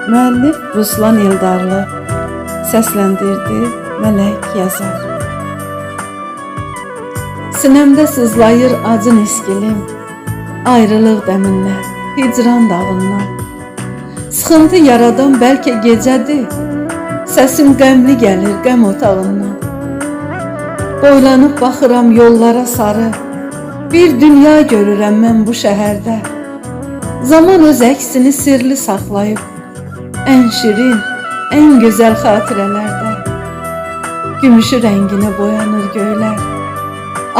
Müəllif Ruslan Eldarlı, səsləndirdi Mələk Yazar. Sinəmdə sızlayır acı nisgilim, ayrılıq dəmindən, hicran dağından. Sıxıntı yaradan bəlkə gecədir, səsim qəmli gəlir qəm otağından. Boylanıb baxıram yollara sarı, bir dünya görürəm mən bu şəhərdə. Zaman öz əksini sirli saxlayıb, ən şirin, ən gözəl xatirələrdə. Gümüşü rənginə boyanır göylər,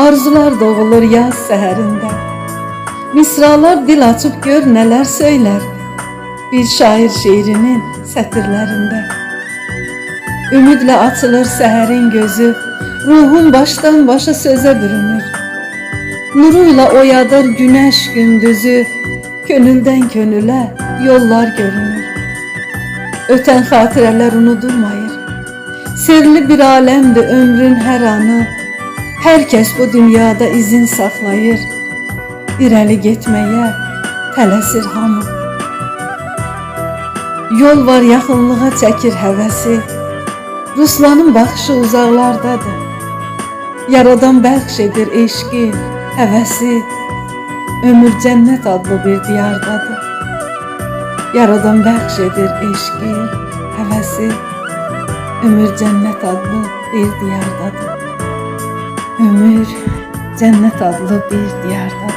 arzular doğulur yaz səhərində. Misralar dil açıb gör nələr söylər, bir şair şeirinin sətirlərində. Ümidlə açılır səhərin gözü, ruhum başdan başa sözə bürünür. Nuruyla oyadır günəş gündüzü, könüldən könülə yollar görünür. Ötən xatirələr unudulmayır, sirli bir aləmdir ömrün hər anı. Hər kəs bu dünyada izin saxlayır, irəli getməyə tələsir hamı. Yol var yaxınlığa çəkir həvəsi, Ruslanın baxışı uzaqlardadır. Yaradan bəxş edir eşqi, həvəsi, ömür cənnət adlı bir diyardadır. Yaradan bəxş edir eşqi, həvəsi, ömür cənnət adlı bir diyardadır. Ömür cənnət adlı bir diyardadır.